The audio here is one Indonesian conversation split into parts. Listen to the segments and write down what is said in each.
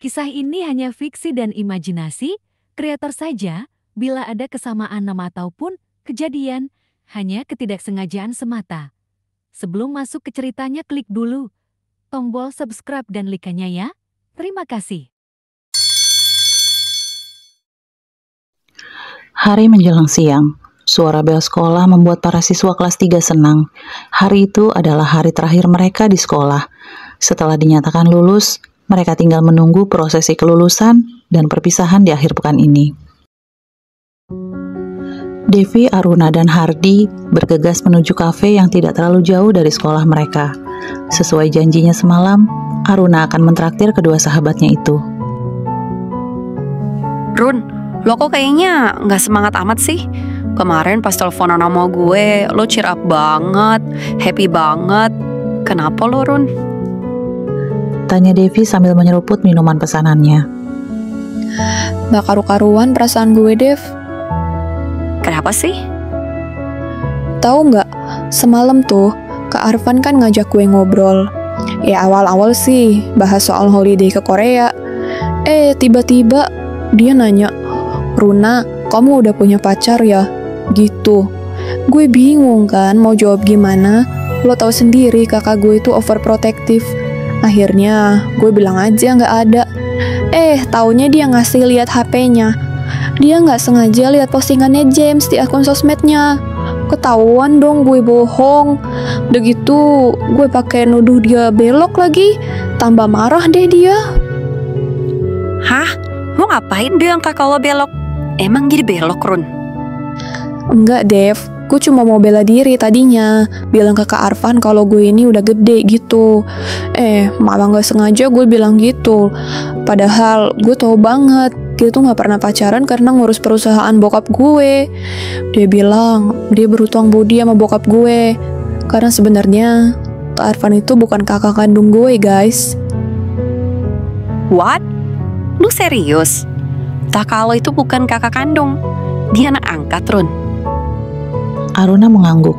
Kisah ini hanya fiksi dan imajinasi, kreator saja bila ada kesamaan nama ataupun kejadian, hanya ketidaksengajaan semata. Sebelum masuk ke ceritanya, klik dulu tombol subscribe dan like-nya ya. Terima kasih. Hari menjelang siang, suara bel sekolah membuat para siswa kelas 3 senang. Hari itu adalah hari terakhir mereka di sekolah. Setelah dinyatakan lulus, mereka tinggal menunggu prosesi kelulusan dan perpisahan di akhir pekan ini. Devi, Aruna, dan Hardi bergegas menuju kafe yang tidak terlalu jauh dari sekolah mereka. Sesuai janjinya semalam, Aruna akan mentraktir kedua sahabatnya itu. Run, lo kok kayaknya nggak semangat amat sih? Kemarin pas teleponan sama gue, lo cheer up banget, happy banget. Kenapa lo, Run? Tanya Devi sambil menyeruput minuman pesanannya. Gak karu-karuan perasaan gue, Dev. Kenapa sih? Tahu nggak? Semalam tuh, Kak Arfan kan ngajak gue ngobrol. Ya awal-awal sih bahas soal holiday ke Korea. Tiba-tiba dia nanya, "Runa, kamu udah punya pacar ya?" Gitu. Gue bingung kan mau jawab gimana. Lo tahu sendiri kakak gue itu overprotective. Akhirnya gue bilang aja nggak ada. Taunya dia ngasih lihat HP-nya. Dia nggak sengaja lihat postingannya James di akun sosmednya. Ketahuan dong gue bohong. Udah gitu gue pakai nuduh dia belok lagi. Tambah marah deh dia. Hah? Lo ngapain bilang kakak lo belok? Emang jadi belok, Run? Enggak, Dev. Gue cuma mau bela diri tadinya. Bilang ke Kak Arfan kalau gue ini udah gede gitu. Malah gak sengaja gue bilang gitu. Padahal gue tahu banget dia tuh gak pernah pacaran karena ngurus perusahaan bokap gue. Dia bilang dia berhutang budi sama bokap gue. Karena sebenarnya Kak Arfan itu bukan kakak kandung gue, guys. What? Lu serius? Kakak lo itu bukan kakak kandung. Dia anak angkat, Run. Aruna mengangguk.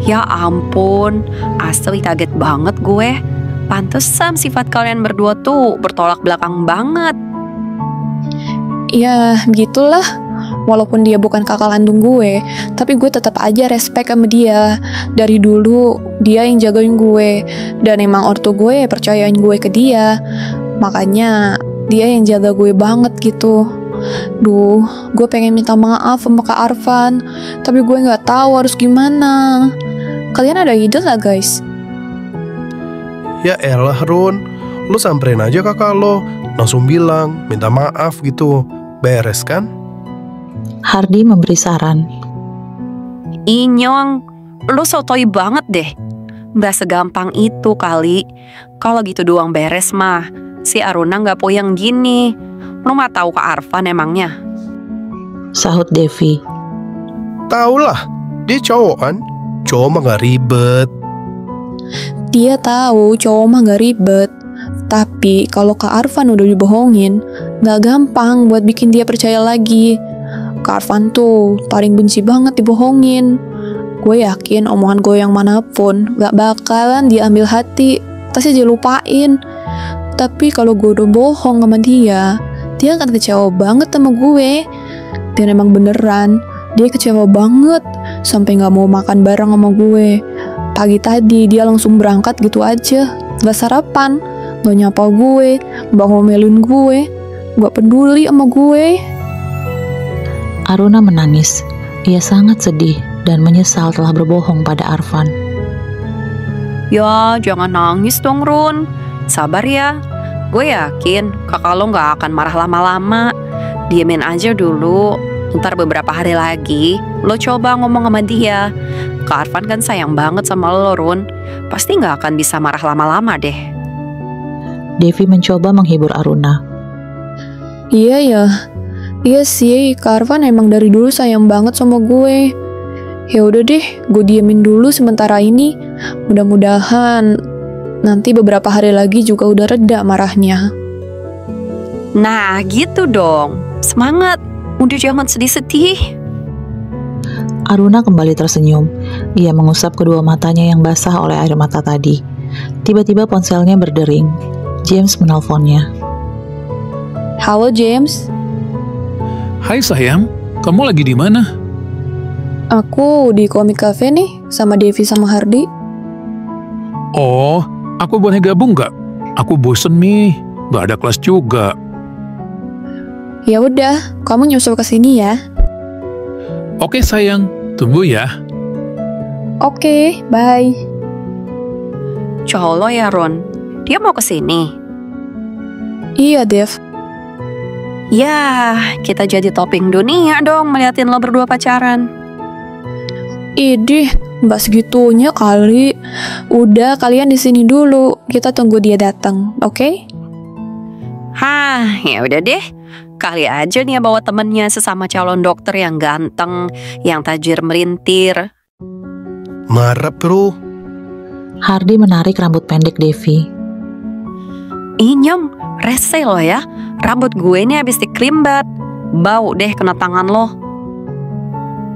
Ya ampun, asli kaget banget gue. Pantesan sifat kalian berdua tuh bertolak belakang banget. Ya, begitulah. Walaupun dia bukan kakak kandung gue, tapi gue tetap aja respect sama dia. Dari dulu, dia yang jagain gue. Dan emang ortu gue percayain gue ke dia. Makanya, dia yang jaga gue banget gitu. Duh, gue pengen minta maaf sama Kak Arfan, tapi gue gak tahu harus gimana. Kalian ada ide gak, guys? Ya elah, Run. Lu samperin aja kakak lo. Langsung bilang, minta maaf gitu. Beres kan? Hardi memberi saran. Inyong, lu sotoy banget deh. Gak segampang itu kali. Kalau gitu doang beres mah, si Aruna gak puyeng gini. Lu mah tahu Kak Arfan emangnya? Sahut Devi. Taulah, dia cowok kan? Cowok mah gak ribet. Dia tahu cowok mah gak ribet. Tapi kalau Kak Arfan udah dibohongin, gak gampang buat bikin dia percaya lagi. Kak Arfan tuh paling benci banget dibohongin. Gue yakin omongan gue yang manapun gak bakalan diambil hati, pasti dia lupain. Tapi kalau gue udah bohong sama dia akan kecewa banget sama gue. Dan emang beneran, dia kecewa banget sampai gak mau makan bareng sama gue. Pagi tadi dia langsung berangkat gitu aja, gak sarapan, gak nyapa gue, gak ngomelin gue, gak peduli sama gue. Aruna menangis. Ia sangat sedih dan menyesal telah berbohong pada Arfan. Ya, jangan nangis dong, Run. Sabar ya. Gue yakin kakak lo gak akan marah lama-lama. Diemin aja dulu. Ntar beberapa hari lagi lo coba ngomong sama dia. Kak Arfan kan sayang banget sama lo, Run. Pasti gak akan bisa marah lama-lama deh. Devi mencoba menghibur Aruna. Iya ya. Iya sih, Kak Arfan emang dari dulu sayang banget sama gue. Ya udah deh, gue diemin dulu sementara ini. Mudah-mudahan nanti beberapa hari lagi juga udah reda marahnya. Nah, gitu dong. Semangat. Udah jangan sedih-sedih. Aruna kembali tersenyum. Ia mengusap kedua matanya yang basah oleh air mata tadi. Tiba-tiba ponselnya berdering. James menelponnya. Halo James, Hai sayang, kamu lagi di mana? aku di Komik Cafe nih sama Devi sama Hardi. Oh, aku boleh gabung nggak? Aku bosen nih, nggak ada kelas juga. Ya udah, kamu nyusul ke sini ya. Oke sayang, tunggu ya. Oke, bye. Cowok lo ya Ron, dia mau kesini. Iya Dev, Ya, kita jadi topping dunia dong meliatin lo berdua pacaran. idih, nggak segitunya kali. Udah, kalian di sini dulu. Kita tunggu dia datang, oke? Hah, ya udah deh. Kali aja nih bawa temennya sesama calon dokter yang ganteng, yang tajir melintir. Marah bro. Hardi menarik rambut pendek Devi. Inyong, rese lo ya. Rambut gue ini habis dikrimbat. Bau deh kena tangan lo.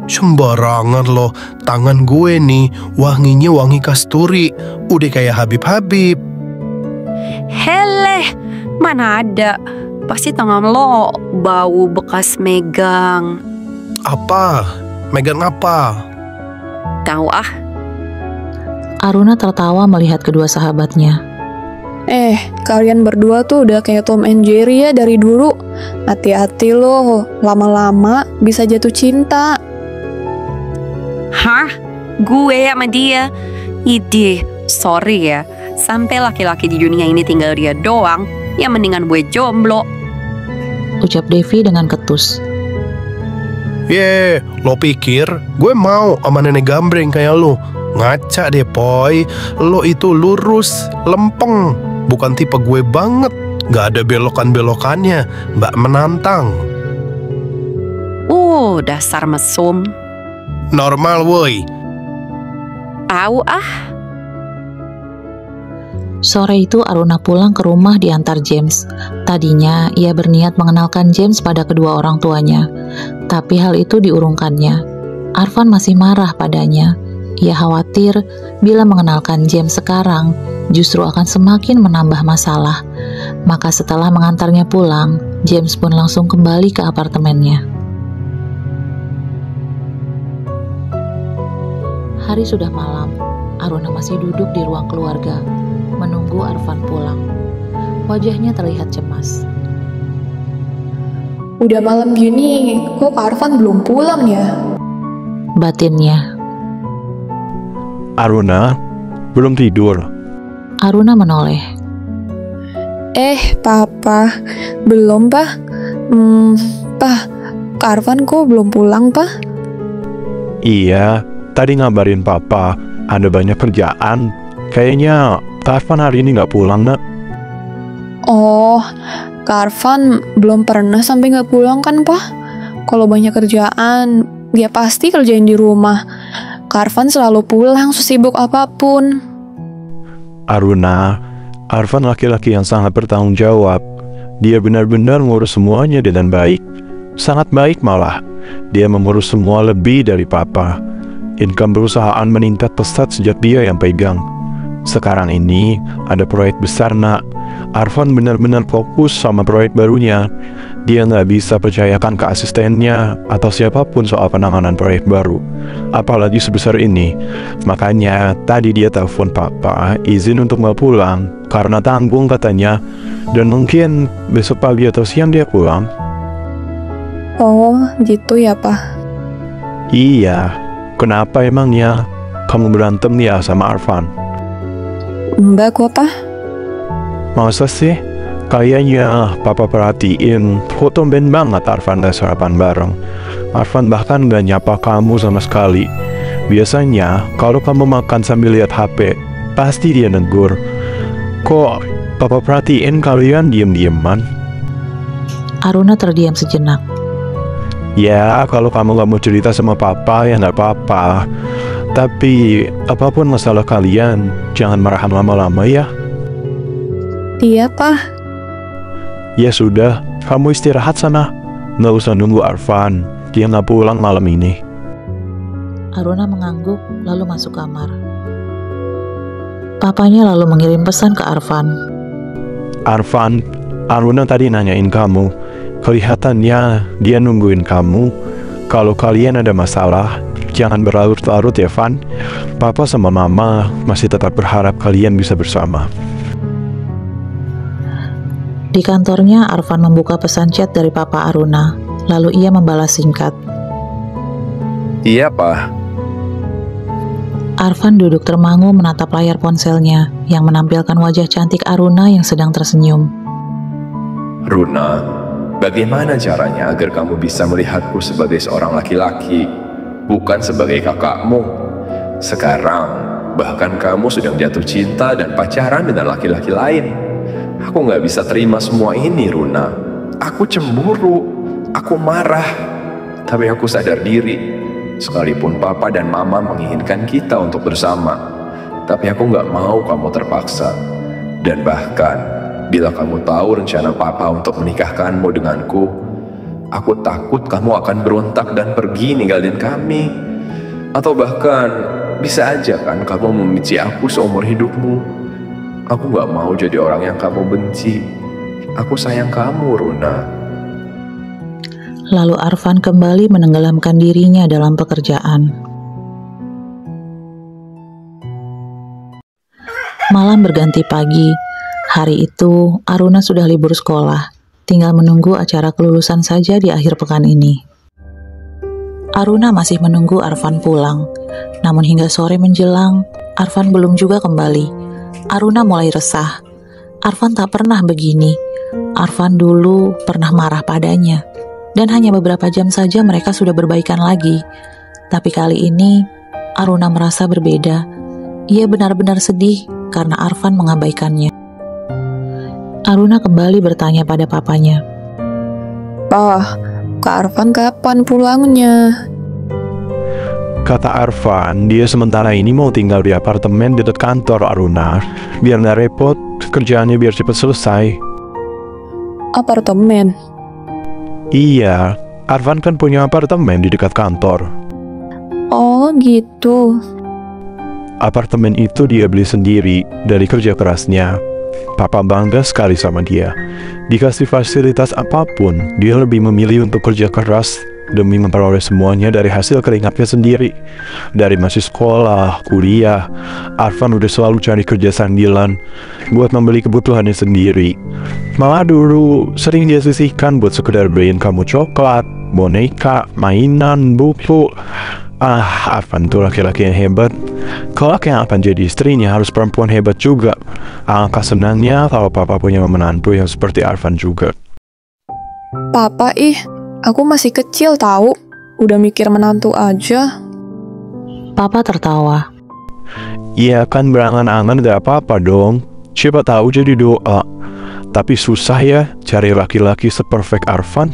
Sembarangan lo. Tangan gue nih wanginya wangi kasturi. Udah kayak Habib-Habib. Heleh, mana ada. Pasti tangan lo bau bekas megang. Apa? Megang apa? Tahu ah. Aruna tertawa melihat kedua sahabatnya. Kalian berdua tuh udah kayak Tom and Jerry ya dari dulu. Hati-hati loh, lama-lama bisa jatuh cinta. Hah? Gue sama dia? Ide, sorry ya. Sampai laki-laki di dunia ini tinggal dia doang, ya mendingan gue jomblo. Ucap Devi dengan ketus. Lo pikir gue mau sama nenek gambreng kayak lo? Ngaca deh Poy. Lo itu lurus, lempeng. Bukan tipe gue banget. Gak ada belokan-belokannya. Mbak menantang. Dasar mesum. Normal woi. Au ah. Sore itu Aruna pulang ke rumah diantar James. Tadinya ia berniat mengenalkan James pada kedua orang tuanya, tapi hal itu diurungkannya. Arfan masih marah padanya. Ia khawatir bila mengenalkan James sekarang justru akan semakin menambah masalah. Maka setelah mengantarnya pulang, James pun langsung kembali ke apartemennya. Hari sudah malam. Aruna masih duduk di ruang keluarga menunggu Arfan pulang. Wajahnya terlihat cemas. Udah malam gini, kok Kak Arfan belum pulang ya? Batinnya. Aruna, belum tidur. Aruna menoleh. Papa, belum, Pak. Pak, Kak Arfan kok belum pulang, Pak? Iya, tadi ngabarin papa, ada banyak kerjaan. Kayaknya Kak Arfan hari ini nggak pulang, nak. Oh, Kak Arfan belum pernah sampai nggak pulang kan, Pak? Kalau banyak kerjaan, dia pasti kerjain di rumah. Kak Arfan selalu pulang sesibuk apapun. Aruna, Arfan laki-laki yang sangat bertanggung jawab. Dia benar-benar mengurus semuanya dengan baik. Sangat baik malah. Dia mengurus semua lebih dari papa. Income perusahaan meningkat pesat sejak dia yang pegang. Sekarang ini ada proyek besar, nak. Arfan benar-benar fokus sama proyek barunya. Dia nggak bisa percayakan ke asistennya atau siapapun soal penanganan proyek baru, apalagi sebesar ini. Makanya tadi dia telepon papa izin untuk nggak pulang karena tanggung katanya, dan mungkin besok pagi atau siang dia pulang. Oh, gitu ya, Pak. Iya, kenapa emangnya? Kamu berantem ya sama Arfan? Enggak kok, Pak. Masa sih? Kayaknya papa perhatiin foto ben banget Arfan dan sarapan bareng. Arfan bahkan gak nyapa kamu sama sekali. Biasanya kalau kamu makan sambil lihat HP, pasti dia negur. Kok papa perhatiin kalian diem-dieman? Aruna terdiam sejenak. Ya, kalau kamu gak mau cerita sama papa ya gak apa-apa. Tapi apapun masalah kalian, jangan marahan lama-lama ya. Iya, Pak. Ya sudah, kamu istirahat sana. Nggak usah nunggu Arfan, dia nggak pulang malam ini. Aruna mengangguk lalu masuk kamar. Papanya lalu mengirim pesan ke Arfan. Arfan, Aruna tadi nanyain kamu. Kelihatannya dia nungguin kamu. Kalau kalian ada masalah, jangan berlarut-larut ya, Van. Papa sama Mama masih tetap berharap kalian bisa bersama. Di kantornya, Arfan membuka pesan chat dari Papa Aruna. Lalu ia membalas singkat. Iya, Pak. Arfan duduk termangu menatap layar ponselnya yang menampilkan wajah cantik Aruna yang sedang tersenyum. Runa, bagaimana caranya agar kamu bisa melihatku sebagai seorang laki-laki, bukan sebagai kakakmu? Sekarang, bahkan kamu sedang jatuh cinta dan pacaran dengan laki-laki lain. Aku nggak bisa terima semua ini, Runa. Aku cemburu, aku marah, tapi aku sadar diri. Sekalipun Papa dan Mama menginginkan kita untuk bersama, tapi aku nggak mau kamu terpaksa. Dan bahkan, bila kamu tahu rencana Papa untuk menikahkanmu denganku, aku takut kamu akan berontak dan pergi ninggalin kami. Atau bahkan, bisa aja kan kamu membenci aku seumur hidupmu. Aku nggak mau jadi orang yang kamu benci. Aku sayang kamu, Runa. Lalu Arfan kembali menenggelamkan dirinya dalam pekerjaan. Malam berganti pagi. Hari itu, Aruna sudah libur sekolah. Tinggal menunggu acara kelulusan saja di akhir pekan ini. Aruna masih menunggu Arfan pulang. Namun hingga sore menjelang, Arfan belum juga kembali. Aruna mulai resah. Arfan tak pernah begini. Arfan dulu pernah marah padanya. Dan hanya beberapa jam saja mereka sudah berbaikan lagi. Tapi kali ini, Aruna merasa berbeda. Ia benar-benar sedih karena Arfan mengabaikannya. Aruna kembali bertanya pada papanya. "Pak, Kak Arfan kapan pulangnya?" Kata Arfan, dia sementara ini mau tinggal di apartemen dekat kantor Aruna. Biar nggak repot, kerjaannya biar cepat selesai. Apartemen? Iya, Arfan kan punya apartemen di dekat kantor. Oh gitu. Apartemen itu dia beli sendiri dari kerja kerasnya. Papa bangga sekali sama dia. Dikasih fasilitas apapun, dia lebih memilih untuk kerja keras demi memperoleh semuanya dari hasil keringatnya sendiri. Dari masih sekolah, kuliah, Arfan udah selalu cari kerja sambilan buat membeli kebutuhannya sendiri. Malah dulu sering dia sisihkan buat sekedar beliin kamu coklat, boneka, mainan, buku. Arfan tuh laki-laki yang hebat. Kelak yang akan jadi istrinya harus perempuan hebat juga. Alangkah senangnya kalau Papa punya menantu yang seperti Arfan juga. Papa aku masih kecil tahu. Udah mikir menantu aja. Papa tertawa. Iya kan, berangan-angan gak apa-apa dong. Siapa tahu jadi doa. Tapi susah ya cari laki-laki seperfect Arfan.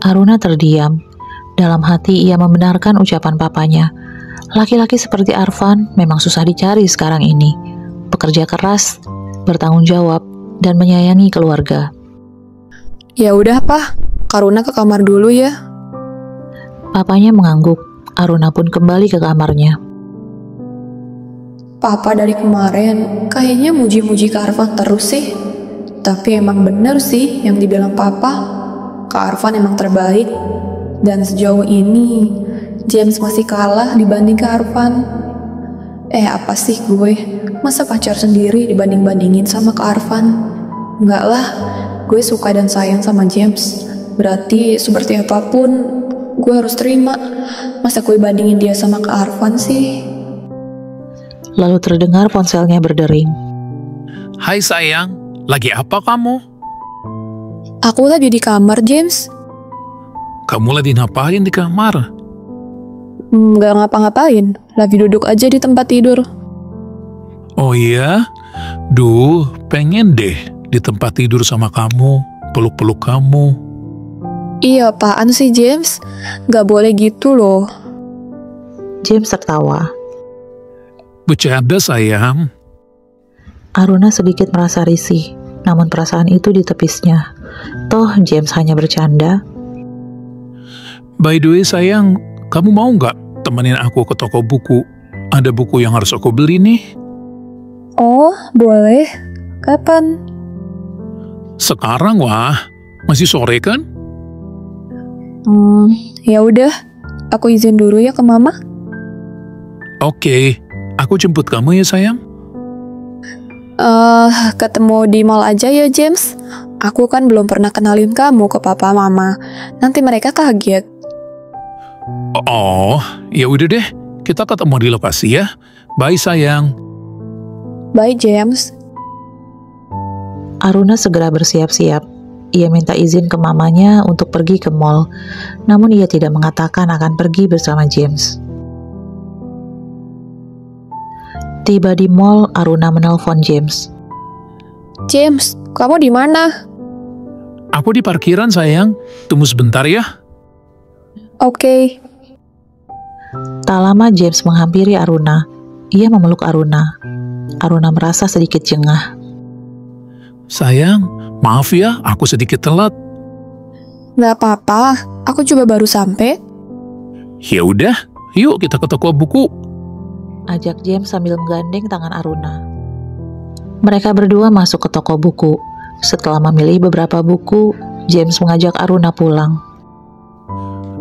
Aruna terdiam. Dalam hati ia membenarkan ucapan papanya. Laki-laki seperti Arfan memang susah dicari sekarang ini. Pekerja keras, bertanggung jawab, dan menyayangi keluarga. Ya udah, Pak. Karuna ke kamar dulu ya. Papanya mengangguk. Aruna pun kembali ke kamarnya. Papa dari kemarin kayaknya muji-muji Kak Arfan terus sih. Tapi emang bener sih yang dibilang Papa. Kak Arfan emang terbaik. Dan sejauh ini James masih kalah dibanding Kak Arfan. Apa sih gue? Masa pacar sendiri dibanding-bandingin sama Kak Arfan? Enggak lah, gue suka dan sayang sama James. Berarti seperti apapun gue harus terima. Masa gue bandingin dia sama Kak Arfan sih? Lalu terdengar ponselnya berdering. Hai sayang, lagi apa kamu? Aku lagi di kamar, James. Kamu lagi ngapain di kamar? Nggak ngapa-ngapain, lagi duduk aja di tempat tidur. Oh iya? Duh, pengen deh di tempat tidur sama kamu, peluk-peluk kamu. Iya, apaan sih James? Nggak boleh gitu loh. James tertawa. Bercanda sayang. Aruna sedikit merasa risih, namun perasaan itu ditepisnya. Toh James hanya bercanda. By the way sayang, kamu mau nggak temenin aku ke toko buku? Ada buku yang harus aku beli nih. Oh, boleh. Kapan? Sekarang wah, Masih sore kan? Ya udah, aku izin dulu ya ke Mama. Oke, aku jemput kamu ya sayang. Ketemu di mall aja ya, James. Aku kan belum pernah kenalin kamu ke papa mama. Nanti mereka kaget. Oh, ya udah deh. Kita ketemu di lokasi ya. Bye sayang. Bye, James. Aruna segera bersiap-siap. Ia minta izin ke mamanya untuk pergi ke mall. Namun ia tidak mengatakan akan pergi bersama James. Tiba di mall, Aruna menelpon James. James, kamu di mana? Aku di parkiran sayang. Tunggu sebentar ya. Oke. Tak lama James menghampiri Aruna. Ia memeluk Aruna. Aruna merasa sedikit jengah. Sayang, maaf ya, aku sedikit telat. Gak apa-apa, aku juga baru sampai. Ya udah, yuk kita ke toko buku. Ajak James sambil menggandeng tangan Aruna. Mereka berdua masuk ke toko buku. Setelah memilih beberapa buku, James mengajak Aruna pulang.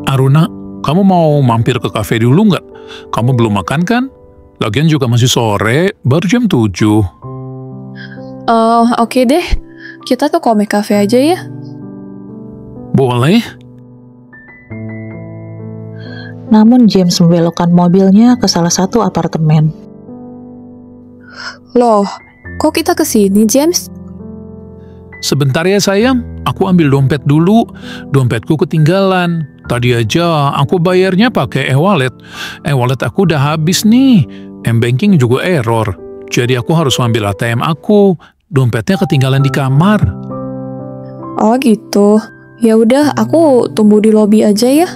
Aruna, kamu mau mampir ke kafe dulu nggak? Kamu belum makan kan? Lagian juga masih sore, baru jam 7. Oke deh. Kita ke komik cafe aja ya. Boleh? Namun James membelokkan mobilnya ke salah satu apartemen. Loh, kok kita ke sini, James? Sebentar ya sayang, aku ambil dompet dulu. Dompetku ketinggalan. Tadi aja aku bayarnya pakai e-wallet. E-wallet aku udah habis nih. M-banking juga error. Jadi aku harus ambil ATM aku. Dompetnya ketinggalan di kamar. Oh gitu. Ya udah, aku tunggu di lobi aja ya.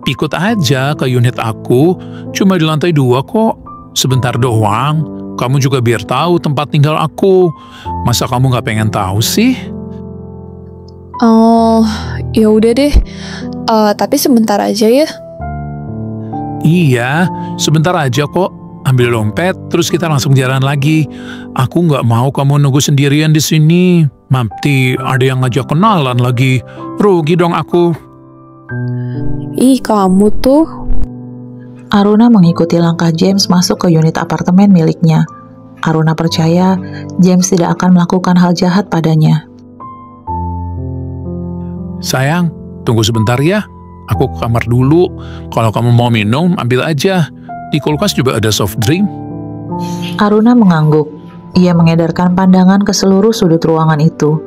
Ikut aja ke unit aku. Cuma di lantai 2 kok. Sebentar doang. Kamu juga biar tahu tempat tinggal aku. Masa kamu nggak pengen tahu sih? Oh, ya udah deh. Tapi sebentar aja ya. Iya, sebentar aja kok. Ambil dompet, terus kita langsung jalan lagi. Aku nggak mau kamu nunggu sendirian di sini. Nanti ada yang ngajak kenalan lagi. Rugi dong aku. Ih, kamu tuh. Aruna mengikuti langkah James masuk ke unit apartemen miliknya. Aruna percaya James tidak akan melakukan hal jahat padanya. Sayang, tunggu sebentar ya. Aku ke kamar dulu. Kalau kamu mau minum, ambil aja. Di kulkas juga ada soft drink. Aruna mengangguk. Ia mengedarkan pandangan ke seluruh sudut ruangan itu.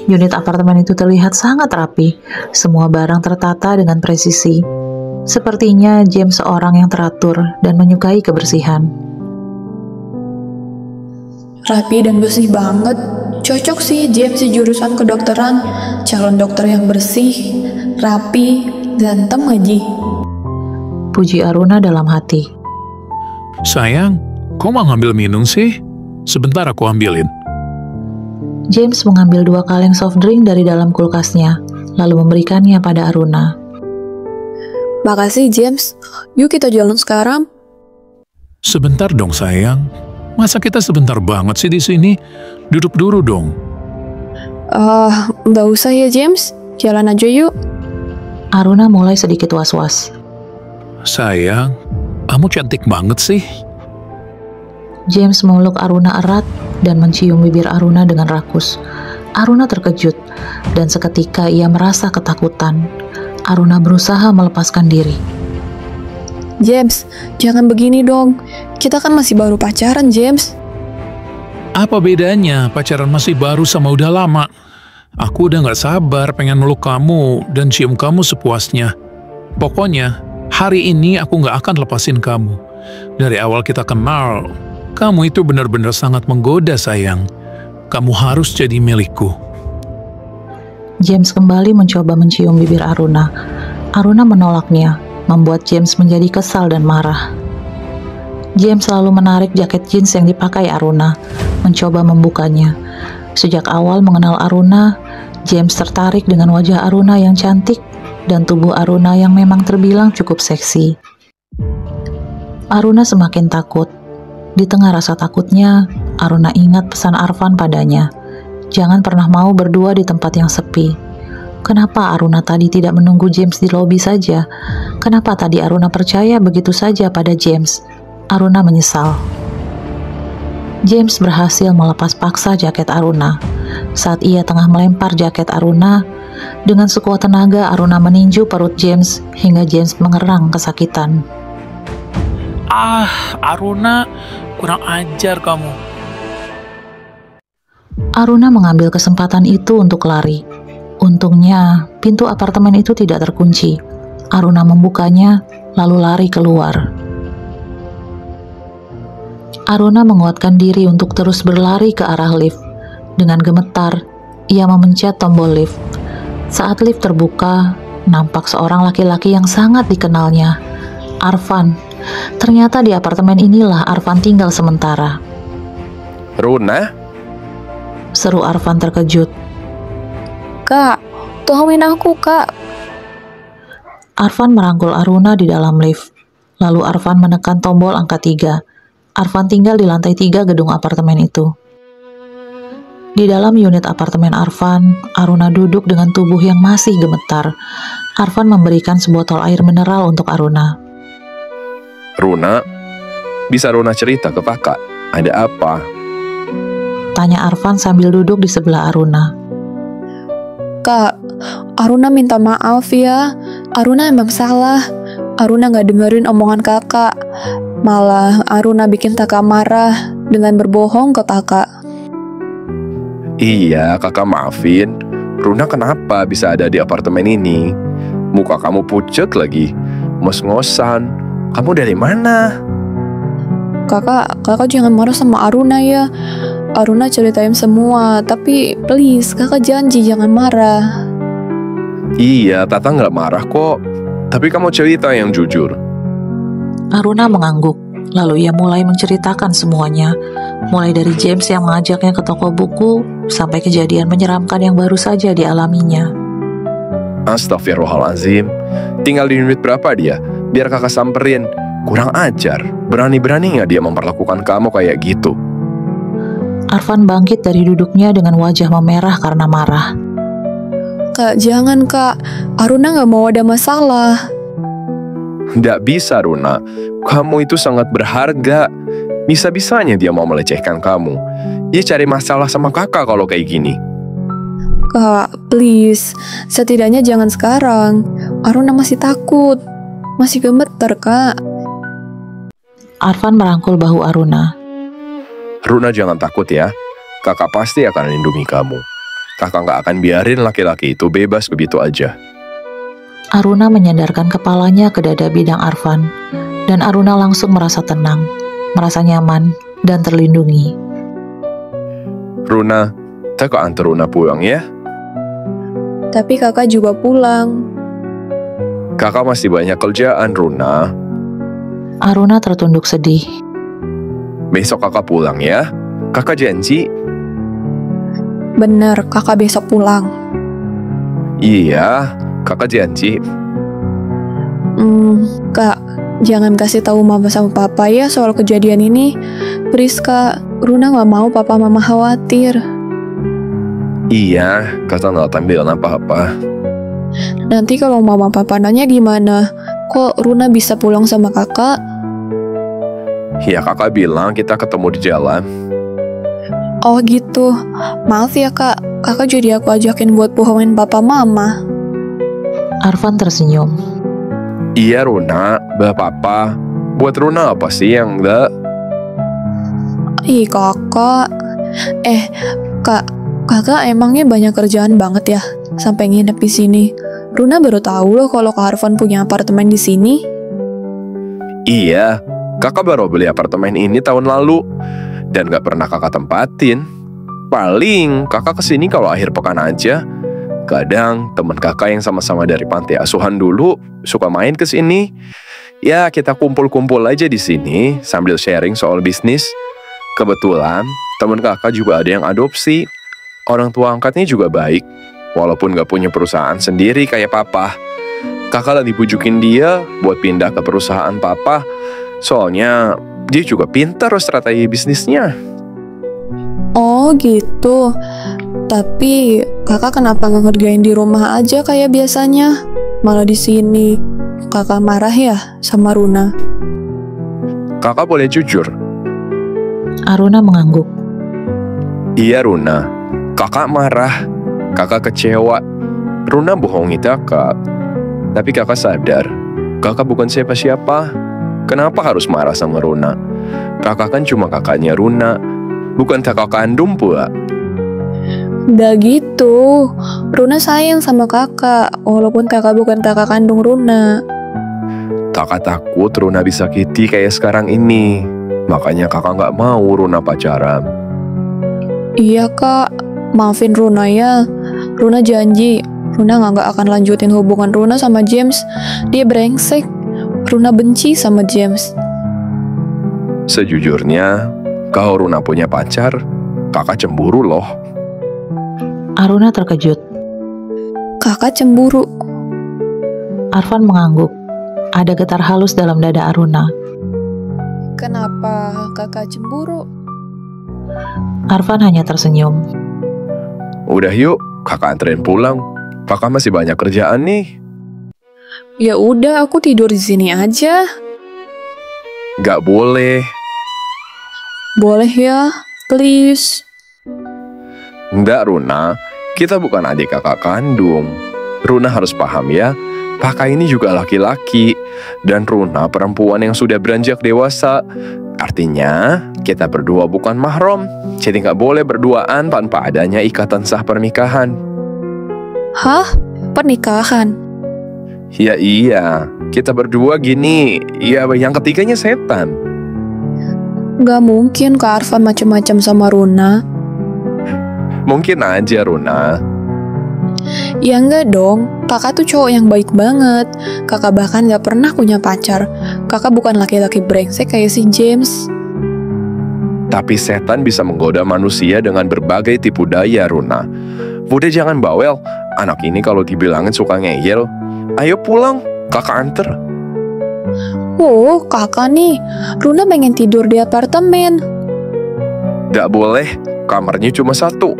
Unit apartemen itu terlihat sangat rapi. Semua barang tertata dengan presisi. Sepertinya James seorang yang teratur dan menyukai kebersihan. Rapi dan bersih banget. Cocok sih James di jurusan kedokteran. Calon dokter yang bersih, rapi, ganteng lagi. Puji Aruna dalam hati. Sayang, kok mau ngambil minum sih? Sebentar aku ambilin. James mengambil 2 kaleng soft drink dari dalam kulkasnya, lalu memberikannya pada Aruna. Makasih James. Yuk kita jalan sekarang. Sebentar dong sayang. Masa kita sebentar banget sih di sini? Duduk dulu dong. Nggak usah ya James. Jalan aja yuk. Aruna mulai sedikit was-was. Sayang, kamu cantik banget sih. James memeluk Aruna erat dan mencium bibir Aruna dengan rakus. Aruna terkejut dan seketika ia merasa ketakutan. Aruna berusaha melepaskan diri. James, jangan begini dong. Kita kan masih baru pacaran, James. Apa bedanya pacaran masih baru sama udah lama? Aku udah gak sabar pengen meluk kamu dan cium kamu sepuasnya. Pokoknya, hari ini aku gak akan lepasin kamu. Dari awal kita kenal, kamu itu benar-benar sangat menggoda sayang. Kamu harus jadi milikku. James kembali mencoba mencium bibir Aruna. Aruna menolaknya, membuat James menjadi kesal dan marah. James lalu menarik jaket jeans yang dipakai Aruna, mencoba membukanya. Sejak awal mengenal Aruna, James tertarik dengan wajah Aruna yang cantik dan tubuh Aruna yang memang terbilang cukup seksi. Aruna semakin takut. Di tengah rasa takutnya, Aruna ingat pesan Arfan padanya. Jangan pernah mau berdua di tempat yang sepi. Kenapa Aruna tadi tidak menunggu James di lobi saja? Kenapa tadi Aruna percaya begitu saja pada James? Aruna menyesal. James berhasil melepas paksa jaket Aruna. Saat ia tengah melempar jaket Aruna, dengan sekuat tenaga Aruna meninju perut James hingga James mengerang kesakitan. Aruna, kurang ajar kamu. Aruna mengambil kesempatan itu untuk lari. Untungnya, pintu apartemen itu tidak terkunci. Aruna membukanya, lalu lari keluar. Aruna menguatkan diri untuk terus berlari ke arah lift. Dengan gemetar, ia memencet tombol lift. Saat lift terbuka, nampak seorang laki-laki yang sangat dikenalnya, Arfan. Ternyata di apartemen inilah Arfan tinggal sementara. Runa? Seru Arfan terkejut. Kak, tolongin aku, Kak. Arfan merangkul Aruna di dalam lift. Lalu Arfan menekan tombol angka 3. Arfan tinggal di lantai 3 gedung apartemen itu. Di dalam unit apartemen Arfan, Aruna duduk dengan tubuh yang masih gemetar. Arfan memberikan sebotol air mineral untuk Aruna. Runa, bisa Runa cerita ke kakak? Ada apa? Tanya Arfan sambil duduk di sebelah Aruna. Kak, Aruna minta maaf ya. Aruna emang salah. Aruna gak dengerin omongan kakak. Malah Aruna bikin kakak marah dengan berbohong ke kakak. Iya, kakak maafin. Runa kenapa bisa ada di apartemen ini? Muka kamu pucet lagi, ngos-ngosan. Kamu dari mana? Kakak jangan marah sama Aruna ya. Aruna ceritain semua, tapi please kakak janji jangan marah. Iya, Tata nggak marah kok. Tapi kamu cerita yang jujur. Aruna mengangguk, lalu ia mulai menceritakan semuanya. Mulai dari James yang mengajaknya ke toko buku, sampai kejadian menyeramkan yang baru saja dialaminya. Astagfirullahalazim. Tinggal di unit berapa dia? Biar kakak samperin. Kurang ajar. Berani-berani nggak dia memperlakukan kamu kayak gitu? Arfan bangkit dari duduknya dengan wajah memerah karena marah. Kak, jangan kak. Aruna gak mau ada masalah. Nggak bisa, Runa. Kamu itu sangat berharga. Bisa-bisanya dia mau melecehkan kamu. Dia cari masalah sama kakak kalau kayak gini. Kak, please. Setidaknya jangan sekarang. Aruna masih takut. Masih gemeter, Kak. Arfan merangkul bahu Aruna. Runa jangan takut ya. Kakak pasti akan lindungi kamu. Kakak nggak akan biarin laki-laki itu bebas begitu aja. Aruna menyandarkan kepalanya ke dada bidang Arfan. Dan Aruna langsung merasa tenang, merasa nyaman, dan terlindungi. Runa, kakak antar Runa pulang ya. Tapi kakak juga pulang. Kakak masih banyak kerjaan, Runa. Aruna tertunduk sedih. Besok kakak pulang ya. Kakak janji. Bener, kakak besok pulang. Iya, kakak janji. Kak, jangan kasih tahu mama sama papa ya soal kejadian ini. Please kak, Runa gak mau papa mama khawatir. Iya, kakak nggak akan bilang apa-apa. Nanti kalau mama papa nanya gimana? Kok Runa bisa pulang sama kakak? Ya kakak bilang kita ketemu di jalan. Oh gitu. Maaf ya kak, kakak jadi aku ajakin buat bohongin papa mama. Arfan tersenyum. Iya Runa, papa. Buat Runa apa sih yang enggak? Ih kakak. Kakak emangnya banyak kerjaan banget ya sampai nginep di sini. Runa baru tahu loh kalau Kak Arfan punya apartemen di sini. Iya, kakak baru beli apartemen ini tahun lalu dan gak pernah kakak tempatin. Paling kakak kesini kalau akhir pekan aja. Kadang teman kakak yang sama-sama dari panti asuhan dulu suka main ke sini. Ya kita kumpul-kumpul aja di sini sambil sharing soal bisnis. Kebetulan teman kakak juga ada yang adopsi. Orang tua angkatnya juga baik. Walaupun gak punya perusahaan sendiri kayak papa. Kakak lagi bujukin dia buat pindah ke perusahaan papa. Soalnya dia juga pintar strategi bisnisnya. Oh gitu. Tapi kakak kenapa nggak ngerjain di rumah aja kayak biasanya? Malah di sini. Kakak marah ya sama Runa? Kakak boleh jujur? Aruna mengangguk. Iya Runa, kakak marah, kakak kecewa. Runa bohongi kakak. Tapi kakak sadar, kakak bukan siapa-siapa. Kenapa harus marah sama Runa? Kakak kan cuma kakaknya Runa, bukan kakak kandung pula. Udah gitu, Runa sayang sama kakak, walaupun kakak bukan kakak kandung Runa. Kakak takut Runa disakiti kayak sekarang ini. Makanya kakak nggak mau Runa pacaran. Iya kak, maafin Runa ya. Runa janji, Runa nggak akan lanjutin hubungan Runa sama James. Dia brengsek. Runa benci sama James. Sejujurnya, kalau Runa punya pacar, kakak cemburu loh. Aruna terkejut. Kakak cemburu. Arfan mengangguk. Ada getar halus dalam dada Aruna. Kenapa kakak cemburu? Arfan hanya tersenyum. Udah yuk, kakak anterin pulang. Kakak masih banyak kerjaan nih. Ya udah, aku tidur di sini aja. Gak boleh. Boleh ya, please. Enggak Runa, kita bukan adik kakak kandung. Runa harus paham ya, kakak ini juga laki-laki. Dan Runa perempuan yang sudah beranjak dewasa. Artinya, kita berdua bukan mahram. Jadi gak boleh berduaan tanpa adanya ikatan sah pernikahan. Hah? Pernikahan? Ya iya, kita berdua gini. Ya yang ketiganya setan. Gak mungkin Kak Arfan macam-macam sama Runa. Mungkin aja Runa. Ya enggak dong, kakak tuh cowok yang baik banget. Kakak bahkan gak pernah punya pacar. Kakak bukan laki-laki brengsek kayak si James. Tapi setan bisa menggoda manusia dengan berbagai tipu daya Runa. Udah jangan bawel. Anak ini kalau dibilangin suka ngeyel. Ayo pulang, kakak anter. Oh, kakak nih. Runa pengen tidur di apartemen. Gak boleh, kamarnya cuma satu.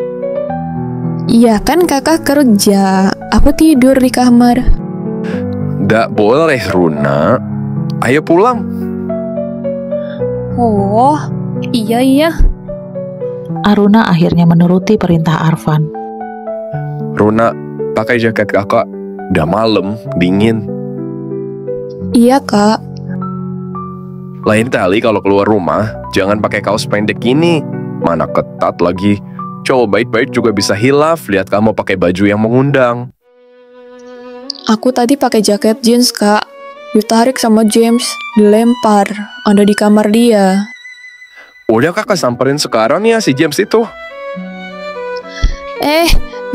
Iya kan kakak kerja. Aku tidur di kamar. Gak boleh Runa. Ayo pulang. Oh, iya. Aruna akhirnya menuruti perintah Arfan. Runa, pakai jaket kakak. Udah malam, dingin. Iya kak. Lain kali kalau keluar rumah, jangan pakai kaos pendek gini. Mana ketat lagi. Cowok baik-baik juga bisa hilaf lihat kamu pakai baju yang mengundang. Aku tadi pakai jaket jeans kak. Ditarik sama James, dilempar. Ada di kamar dia. Udah kakak samperin sekarang ya si James itu.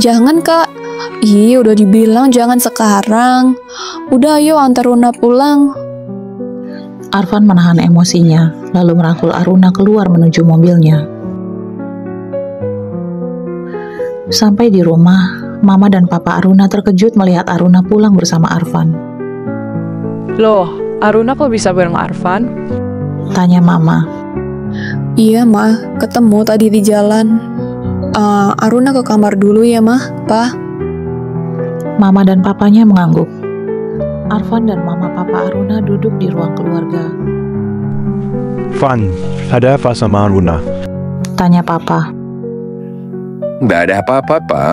Jangan kak. Ih, udah dibilang jangan sekarang. Udah ayo antar Runa pulang. Arfan menahan emosinya, lalu merangkul Aruna keluar menuju mobilnya. Sampai di rumah, Mama dan Papa Aruna terkejut melihat Aruna pulang bersama Arfan. Loh, Aruna kok bisa bareng Arfan? Tanya Mama. Iya Ma, ketemu tadi di jalan. Aruna ke kamar dulu ya Ma, Pa. Mama dan papanya mengangguk. Arfan dan Mama Papa Aruna duduk di ruang keluarga. Van, ada apa sama Aruna? Tanya Papa. Nggak ada apa-apa, Pa.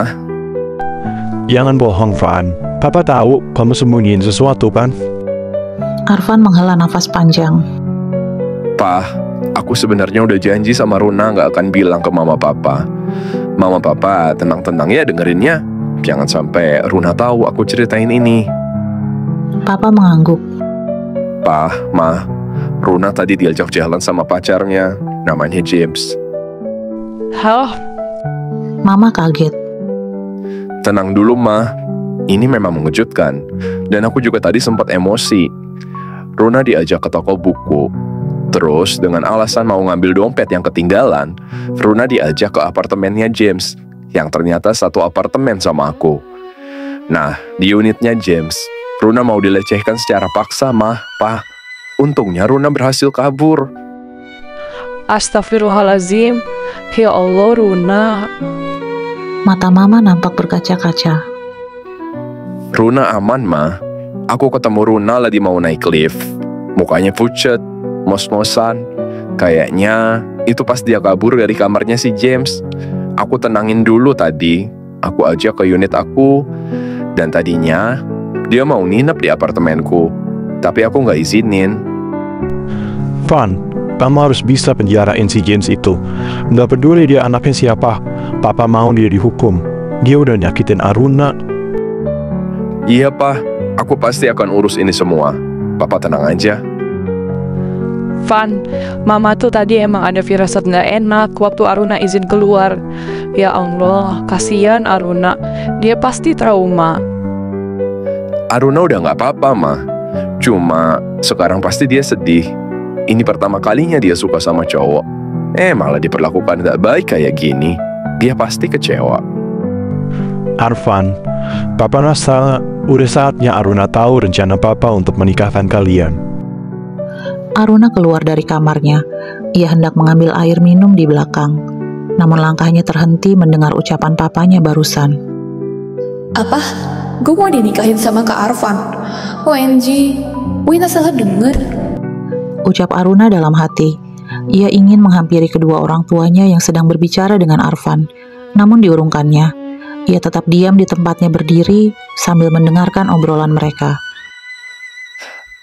Jangan bohong, Van. Papa tahu kamu sembunyiin sesuatu, kan? Arfan menghela nafas panjang. Pa, aku sebenarnya udah janji sama Runa nggak akan bilang ke Mama Papa. Mama Papa tenang-tenang ya dengerinnya. Jangan sampai Runa tahu aku ceritain ini. Papa mengangguk. Pa, Ma, Runa tadi diajak jalan sama pacarnya, namanya James. Halo? Mama kaget. Tenang dulu, Ma. Ini memang mengejutkan. Dan aku juga tadi sempat emosi. Runa diajak ke toko buku. Terus dengan alasan mau ngambil dompet yang ketinggalan, Runa diajak ke apartemennya James, yang ternyata satu apartemen sama aku. Nah, di unitnya James, Runa mau dilecehkan secara paksa, Ma, Pa. Untungnya Runa berhasil kabur. Astagfirullahalazim. Ya Allah, Runa. Mata Mama nampak berkaca-kaca. Runa aman, Ma. Aku ketemu Runa lagi mau naik lift. Mukanya pucet, mos-mosan. Kayaknya itu pas dia kabur dari kamarnya si James. Aku tenangin dulu tadi. Aku ajak ke unit aku. Dan tadinya dia mau nginep di apartemenku. Tapi aku nggak izinin. Van, kamu harus bisa penjarain si James itu. Nggak peduli dia anaknya siapa, Papa mau dia dihukum. Dia udah nyakitin Aruna. Iya, Pa. Aku pasti akan urus ini semua. Papa tenang aja. Van, Mama tuh tadi emang ada firasat nggak enak waktu Aruna izin keluar. Ya Allah, kasihan Aruna. Dia pasti trauma. Aruna udah nggak apa-apa, Ma. Cuma sekarang pasti dia sedih. Ini pertama kalinya dia suka sama cowok. Malah diperlakukan nggak baik kayak gini. Dia pasti kecewa. Arvan, Papa rasa udah saatnya Aruna tahu rencana Papa untuk menikahkan kalian. Aruna keluar dari kamarnya. Ia hendak mengambil air minum di belakang. Namun langkahnya terhenti mendengar ucapan papanya barusan. Apa? Gue mau dinikahin sama Kak Arvan. OMG, Wina salah denger. Ucap Aruna dalam hati. Ia ingin menghampiri kedua orang tuanya yang sedang berbicara dengan Arvan. Namun diurungkannya, ia tetap diam di tempatnya berdiri sambil mendengarkan obrolan mereka.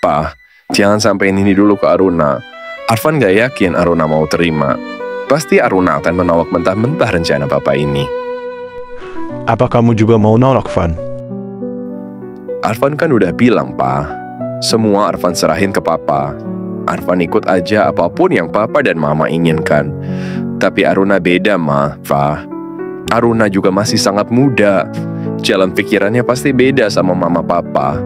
Pa, jangan sampein ini dulu ke Aruna. Arvan gak yakin Aruna mau terima. Pasti Aruna akan menolak mentah-mentah rencana Papa ini. Apa kamu juga mau nolak, Van? Arvan kan udah bilang, Pa. Semua Arvan serahin ke Papa. Arvan ikut aja apapun yang Papa dan Mama inginkan. Tapi Aruna beda, Ma, Pa. Aruna juga masih sangat muda. Jalan pikirannya pasti beda sama Mama Papa.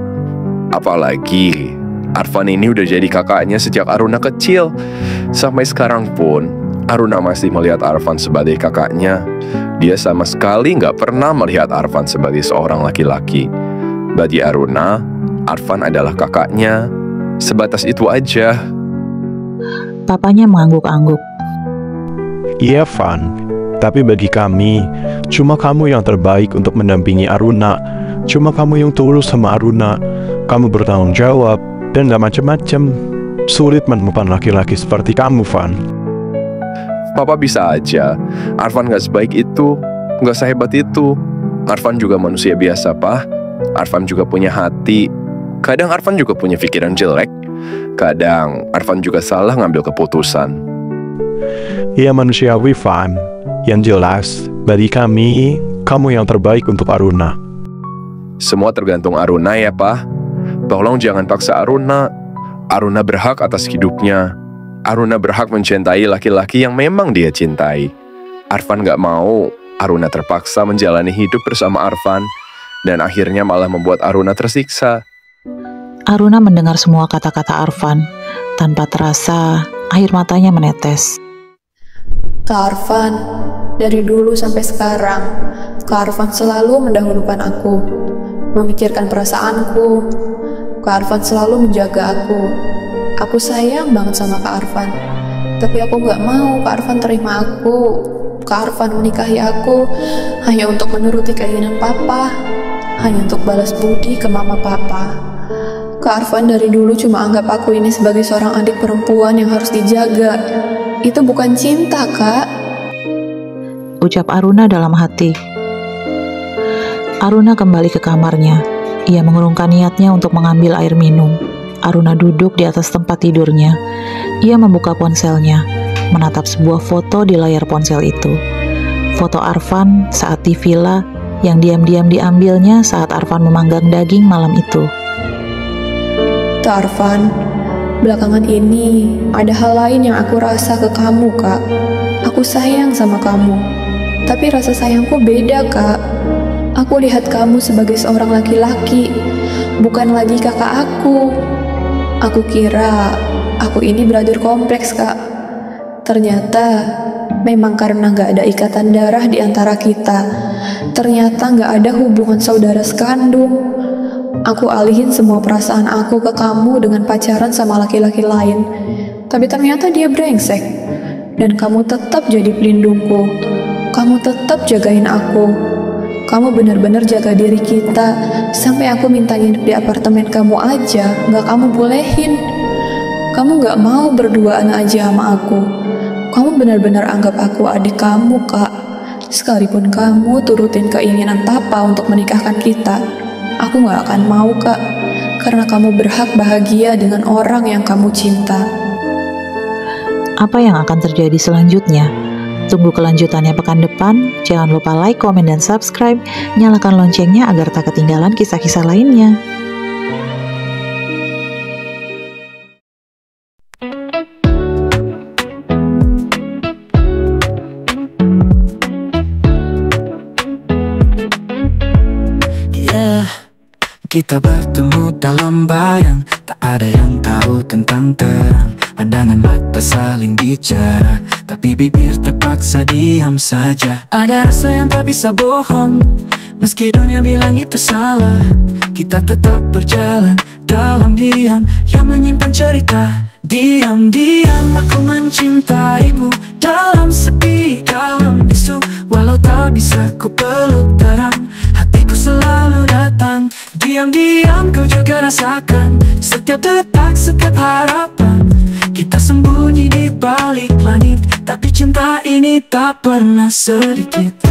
Apalagi Arvan ini udah jadi kakaknya sejak Aruna kecil. Sampai sekarang pun Aruna masih melihat Arvan sebagai kakaknya. Dia sama sekali nggak pernah melihat Arvan sebagai seorang laki-laki. Bagi Aruna, Arvan adalah kakaknya. Sebatas itu aja. Papanya mengangguk-angguk. Iya, Van. Tapi bagi kami, cuma kamu yang terbaik untuk mendampingi Aruna. Cuma kamu yang tulus sama Aruna. Kamu bertanggung jawab dan gak macem-macem. Sulit menemukan laki-laki seperti kamu, Van. Papa bisa aja. Arvan gak sebaik itu, gak sehebat itu. Arvan juga manusia biasa, Pa. Arvan juga punya hati. Kadang Arvan juga punya pikiran jelek. Kadang Arvan juga salah ngambil keputusan. Iya, manusiawi, Van. Yang jelas, bagi kami, kamu yang terbaik untuk Aruna. Semua tergantung Aruna ya, Pa. Tolong jangan paksa Aruna. Aruna berhak atas hidupnya. Aruna berhak mencintai laki-laki yang memang dia cintai. Arvan gak mau Aruna terpaksa menjalani hidup bersama Arvan. Dan akhirnya malah membuat Aruna tersiksa. Aruna mendengar semua kata-kata Arvan. Tanpa terasa, air matanya menetes. Kak Arvan, dari dulu sampai sekarang, Kak Arvan selalu mendahulukan aku, memikirkan perasaanku. Kak Arvan selalu menjaga aku. Aku sayang banget sama Kak Arvan. Tapi aku gak mau Kak Arvan terima aku. Kak Arvan menikahi aku hanya untuk menuruti keinginan Papa, hanya untuk balas budi ke Mama Papa. Kak Arvan dari dulu cuma anggap aku ini sebagai seorang adik perempuan yang harus dijaga. Itu bukan cinta, Kak. Ucap Aruna dalam hati. Aruna kembali ke kamarnya. Ia mengurungkan niatnya untuk mengambil air minum. Aruna duduk di atas tempat tidurnya. Ia membuka ponselnya, menatap sebuah foto di layar ponsel itu. Foto Arvan saat di villa yang diam-diam diambilnya saat Arvan memanggang daging malam itu. Kak Arvan, belakangan ini ada hal lain yang aku rasa ke kamu, Kak. Aku sayang sama kamu, tapi rasa sayangku beda, Kak. Aku lihat kamu sebagai seorang laki-laki, bukan lagi kakak aku. Aku kira aku ini brother kompleks, Kak. Ternyata memang karena gak ada ikatan darah di antara kita. Ternyata gak ada hubungan saudara sekandung. Aku alihin semua perasaan aku ke kamu dengan pacaran sama laki-laki lain. Tapi ternyata dia brengsek. Dan kamu tetap jadi pelindungku. kamu tetap jagain aku. Kamu benar-benar jaga diri kita. Sampai aku minta nginep di apartemen kamu aja, gak kamu bolehin. Kamu gak mau berduaan aja sama aku. Kamu benar-benar anggap aku adik kamu, Kak. Sekalipun kamu turutin keinginan Papa untuk menikahkan kita, aku gak akan mau, Kak. Karena kamu berhak bahagia dengan orang yang kamu cinta. Apa yang akan terjadi selanjutnya? Tunggu kelanjutannya pekan depan. Jangan lupa like, komen, dan subscribe. Nyalakan loncengnya agar tak ketinggalan kisah-kisah lainnya. Kita bertemu dalam bayang, tak ada yang tahu tentang terang. Pandangan mata saling bicara, tapi bibir terpaksa diam saja. Ada rasa yang tak bisa bohong, meski dunia bilang itu salah. Kita tetap berjalan dalam diam yang menyimpan cerita. Diam-diam aku mencintaimu, dalam sepi, dalam bisu. Walau tak bisa ku peluk terang, hatiku selalu datang. Diam-diam kau juga rasakan setiap detak, setiap harapan. Kita sembunyi di balik langit, tapi cinta ini tak pernah sedikit.